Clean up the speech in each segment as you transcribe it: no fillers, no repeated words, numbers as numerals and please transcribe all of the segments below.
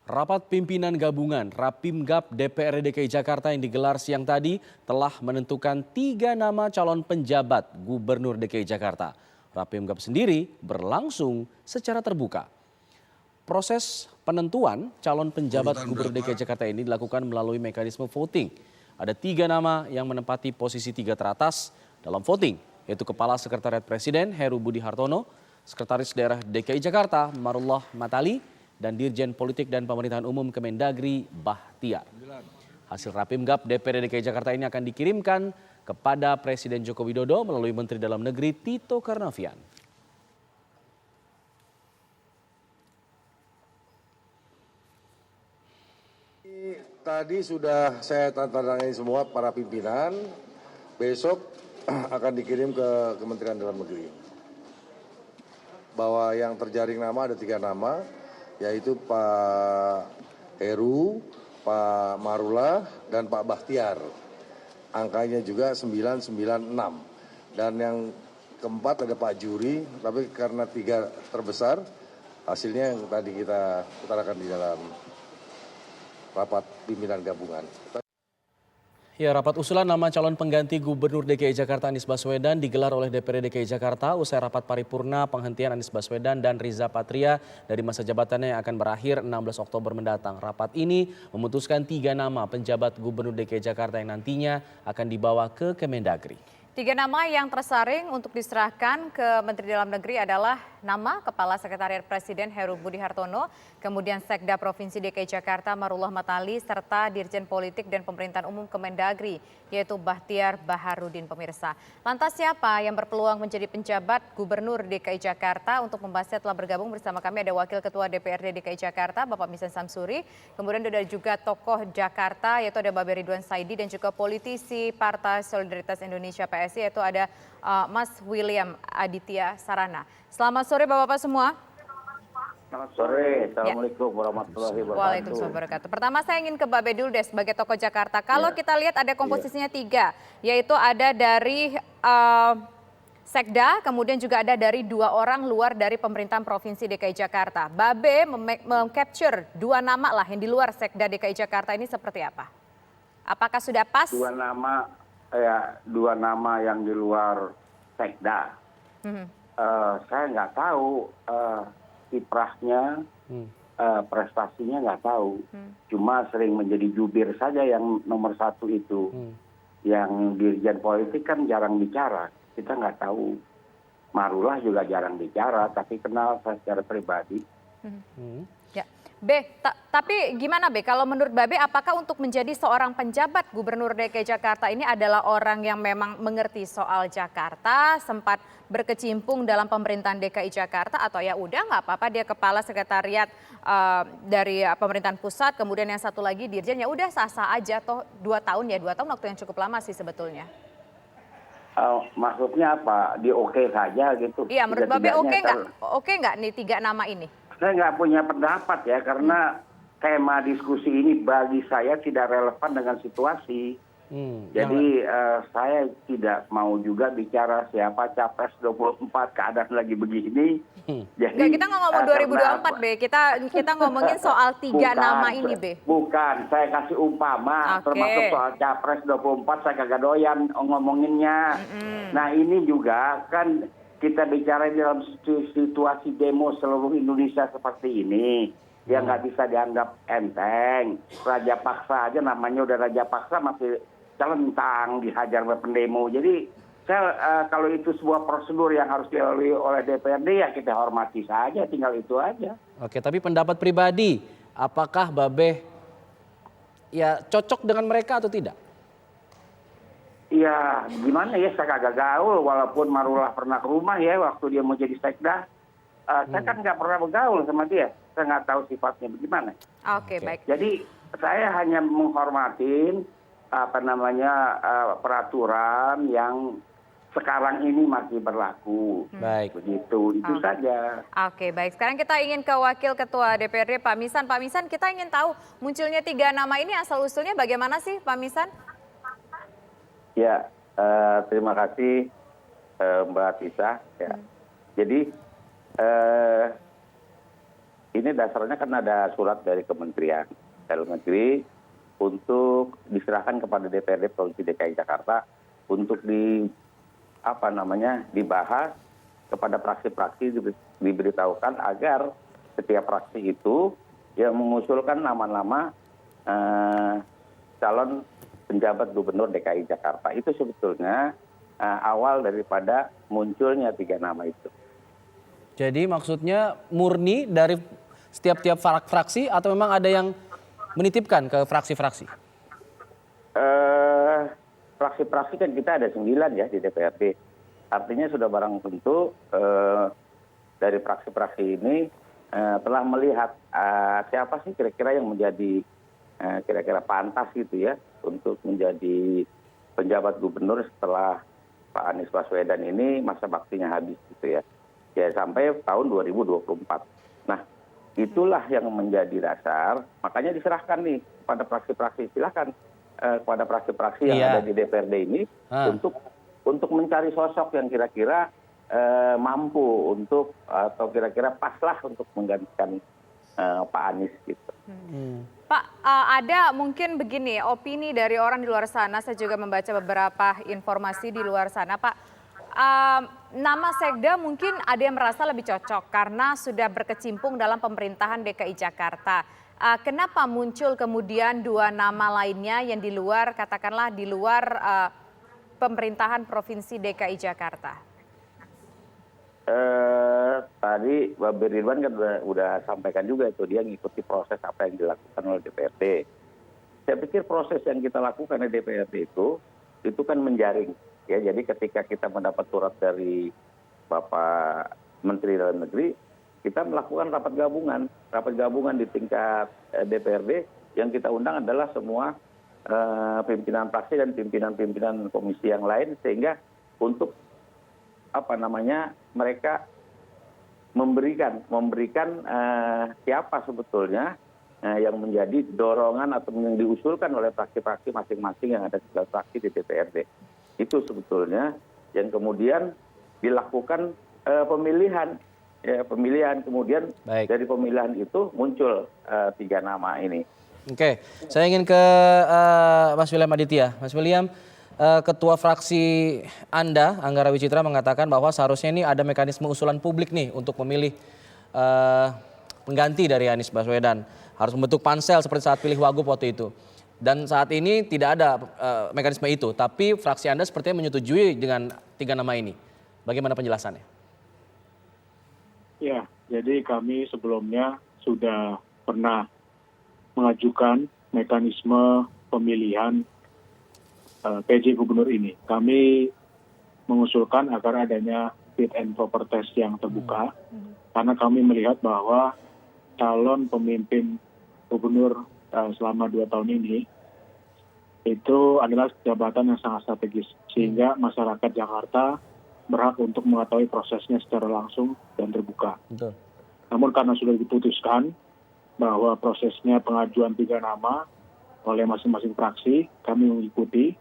Rapat pimpinan gabungan Rapimgab DPRD DKI Jakarta yang digelar siang tadi telah menentukan 3 nama calon penjabat Gubernur DKI Jakarta. Rapimgab sendiri berlangsung secara terbuka. Proses penentuan calon penjabat Gubernur DKI Jakarta ini dilakukan melalui mekanisme voting. Ada 3 nama yang menempati posisi 3 teratas dalam voting, yaitu Kepala Sekretariat Presiden Heru Budi Hartono, Sekretaris Daerah DKI Jakarta Marullah Matali, dan Dirjen Politik dan Pemerintahan Umum Kemendagri Bahtiar. Hasil Rapimgab DPRD DKI Jakarta ini akan dikirimkan kepada Presiden Joko Widodo melalui Menteri Dalam Negeri Tito Karnavian. Tadi sudah saya tanda-tangani semua para pimpinan, besok akan dikirim ke Kementerian Dalam Negeri. Bahwa yang terjaring nama ada 3 nama, yaitu Pak Heru, Pak Marullah, dan Pak Bahtiar. Angkanya juga 996. Dan yang keempat ada Pak Juri, tapi karena 3 terbesar, hasilnya yang tadi kita utarakan di dalam rapat pimpinan gabungan. Ya, rapat usulan nama calon pengganti Gubernur DKI Jakarta Anies Baswedan digelar oleh DPRD DKI Jakarta usai rapat paripurna penghentian Anies Baswedan dan Riza Patria dari masa jabatannya yang akan berakhir 16 Oktober mendatang. Rapat ini memutuskan 3 nama penjabat Gubernur DKI Jakarta yang nantinya akan dibawa ke Kemendagri. 3 nama yang tersaring untuk diserahkan ke Menteri Dalam Negeri adalah nama Kepala Sekretariat Presiden Heru Budi Hartono, kemudian Sekda Provinsi DKI Jakarta Marullah Matali, serta Dirjen Politik dan Pemerintahan Umum Kemendagri, yaitu Bahtiar Baharudin pemirsa. Lantas siapa yang berpeluang menjadi penjabat Gubernur DKI Jakarta? Untuk membahasnya telah bergabung bersama kami ada Wakil Ketua DPRD DKI Jakarta Bapak Misan Samsuri, kemudian ada juga tokoh Jakarta yaitu ada Babe Ridwan Saidi dan juga politisi Partai Solidaritas Indonesia PSI yaitu ada Mas William Aditya Sarana. Selamat sore Bapak-Bapak semua. Selamat sore, Assalamualaikum warahmatullahi wabarakatuh. Waalaikumsalam wabarakatuh. Pertama saya ingin ke Babe dulu deh sebagai tokoh Jakarta. Kalau kita lihat ada komposisinya 3, yaitu ada dari Sekda, kemudian juga ada dari 2 orang luar dari pemerintahan Provinsi DKI Jakarta. Babe meng-capture 2 nama lah yang di luar Sekda DKI Jakarta ini seperti apa? Apakah sudah pas? 2 nama yang di luar Sekda. Saya nggak tahu kiprahnya, prestasinya nggak tahu. Cuma sering menjadi jubir saja yang nomor 1 itu. Yang Dirjen Politik kan jarang bicara. Kita nggak tahu. Marullah juga jarang bicara, tapi kenal saya secara pribadi. Ya. Tapi gimana kalau menurut Babe apakah untuk menjadi seorang penjabat Gubernur DKI Jakarta ini adalah orang yang memang mengerti soal Jakarta, sempat berkecimpung dalam pemerintahan DKI Jakarta, atau ya udah nggak apa-apa dia kepala sekretariat dari pemerintahan pusat, kemudian yang satu lagi dirjen, ya udah sah-sah aja toh 2 tahun ya 2 tahun waktu yang cukup lama sih sebetulnya. Maksudnya apa? Di oke saja gitu? Iya, menurut Babe oke nggak nih 3 nama ini? Saya nggak punya pendapat ya, karena tema diskusi ini bagi saya tidak relevan dengan situasi. Jadi saya tidak mau juga bicara siapa capres 24, keadaan lagi begini. Jadi kita nggak ngomong 2024 Be, kita ngomongin soal 3 nama ini Be. Bukan, saya kasih umpama, termasuk soal capres 24 saya kagak doyan ngomonginnya. Nah ini juga kan kita bicara dalam situasi demo seluruh Indonesia seperti ini, yang nggak bisa dianggap enteng. Raja paksa aja namanya udah raja paksa masih celentang dihajar oleh pendemo. Jadi saya kalau itu sebuah prosedur yang harus dilalui oleh DPRD ya kita hormati saja, tinggal itu aja. Oke, tapi pendapat pribadi, apakah Babe ya cocok dengan mereka atau tidak? Ya gimana ya, saya kagak gaul walaupun Marullah pernah ke rumah ya waktu dia mau jadi sekda. Saya kan nggak pernah bergaul sama dia, saya nggak tahu sifatnya bagaimana. Oke, baik. Jadi saya hanya menghormatin peraturan yang sekarang ini masih berlaku. Baik. Begitu, itu saja. Oke, baik. Sekarang kita ingin ke Wakil Ketua DPRD Pak Misan. Pak Misan, kita ingin tahu munculnya 3 nama ini asal-usulnya bagaimana sih Pak Misan? Ya, terima kasih Mbak Tisa. Ya. Jadi ini dasarnya kan ada surat dari Kementerian Dalam Negeri untuk diserahkan kepada DPRD Provinsi DKI Jakarta untuk dibahas kepada praksi-praksi, diberitahukan agar setiap praksi itu yang mengusulkan nama-nama calon penjabat gubernur DKI Jakarta. Itu sebetulnya awal daripada munculnya 3 nama itu. Jadi maksudnya murni dari setiap fraksi atau memang ada yang menitipkan ke fraksi-fraksi? Fraksi-fraksi kan kita ada 9 ya di DPRD. Artinya sudah barang tentu dari fraksi-fraksi ini telah melihat siapa sih kira-kira yang menjadi kira-kira pantas gitu ya untuk menjadi penjabat gubernur setelah Pak Anies Baswedan ini masa baktinya habis gitu ya. Ya sampai tahun 2024. Nah, itulah yang menjadi dasar, makanya diserahkan nih kepada fraksi-fraksi. Silakan kepada fraksi-fraksi yang ada di DPRD ini untuk mencari sosok yang kira-kira mampu untuk atau kira-kira paslah untuk menggantikan Pak Anies gitu. Pak, ada mungkin begini, opini dari orang di luar sana, saya juga membaca beberapa informasi di luar sana, Pak. Nama Sekda mungkin ada yang merasa lebih cocok karena sudah berkecimpung dalam pemerintahan DKI Jakarta. Kenapa muncul kemudian 2 nama lainnya yang di luar, katakanlah di luar pemerintahan Provinsi DKI Jakarta? Tadi Bapak Ridwan kan udah sampaikan juga itu, dia ngikuti proses apa yang dilakukan oleh DPRD. Saya pikir proses yang kita lakukan di DPRD itu kan menjaring. Ya, jadi ketika kita mendapat surat dari Bapak Menteri Dalam Negeri, kita melakukan rapat gabungan di tingkat DPRD. Yang kita undang adalah semua pimpinan fraksi dan pimpinan komisi yang lain, sehingga untuk mereka memberikan siapa sebetulnya yang menjadi dorongan atau yang diusulkan oleh fraksi-fraksi masing-masing yang ada di fraksi di DPRD. Itu sebetulnya yang kemudian dilakukan pemilihan kemudian dari pemilihan itu muncul 3 nama ini. Oke, saya ingin ke Mas William Aditya. Mas William, Ketua fraksi Anda, Anggara Wicitra, mengatakan bahwa seharusnya ini ada mekanisme usulan publik nih untuk memilih pengganti dari Anies Baswedan. Harus membentuk pansel seperti saat pilih Wagub waktu itu. Dan saat ini tidak ada mekanisme itu, tapi fraksi Anda sepertinya menyetujui dengan 3 nama ini. Bagaimana penjelasannya? Ya, jadi kami sebelumnya sudah pernah mengajukan mekanisme pemilihan PJ Gubernur ini. Kami mengusulkan agar adanya fit and proper test yang terbuka, karena kami melihat bahwa calon pemimpin gubernur selama 2 tahun ini itu adalah jabatan yang sangat strategis, sehingga masyarakat Jakarta berhak untuk mengetahui prosesnya secara langsung dan terbuka. Betul. Namun karena sudah diputuskan bahwa prosesnya pengajuan 3 nama oleh masing-masing fraksi, kami mengikuti,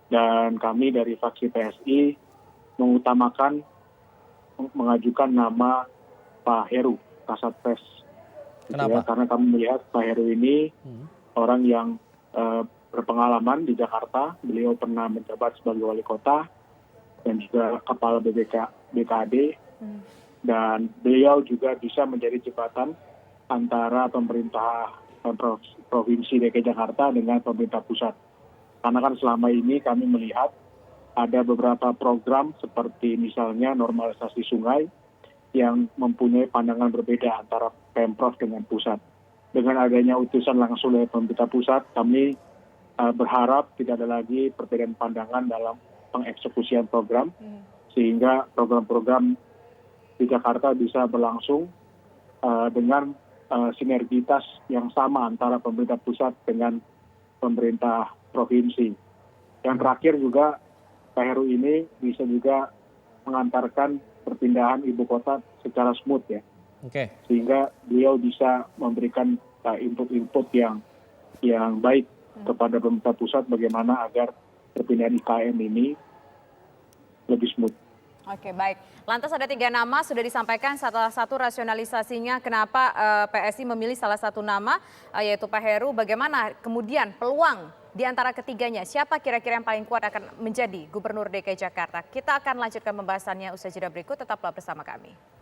dan kami dari fraksi PSI mengutamakan mengajukan nama Pak Heru, Kasatpes. Kenapa? Ya, karena kami melihat Pak Heru ini orang yang berpengalaman di Jakarta. Beliau pernah menjabat sebagai wali kota dan juga kepala BKD. Dan beliau juga bisa menjadi jembatan antara pemerintah Provinsi DKI Jakarta dengan pemerintah pusat. Karena kan selama ini kami melihat ada beberapa program seperti misalnya normalisasi sungai yang mempunyai pandangan berbeda antara Pemprov dengan pusat. Dengan adanya utusan langsung dari pemerintah pusat, kami berharap tidak ada lagi perbedaan pandangan dalam pengeksekusian program, sehingga program-program di Jakarta bisa berlangsung dengan sinergitas yang sama antara pemerintah pusat dengan pemerintah provinsi. Yang terakhir juga, Pak Heru ini bisa juga mengantarkan perpindahan ibu kota secara smooth ya. Sehingga beliau bisa memberikan input-input yang baik kepada pemerintah pusat bagaimana agar perpindahan IKN ini lebih smooth. Oke, baik. Lantas ada 3 nama sudah disampaikan, salah satu rasionalisasinya kenapa PSI memilih salah satu nama yaitu Pak Heru. Bagaimana kemudian peluang di antara ketiganya? Siapa kira-kira yang paling kuat akan menjadi Gubernur DKI Jakarta? Kita akan lanjutkan pembahasannya usai jeda berikut, tetaplah bersama kami.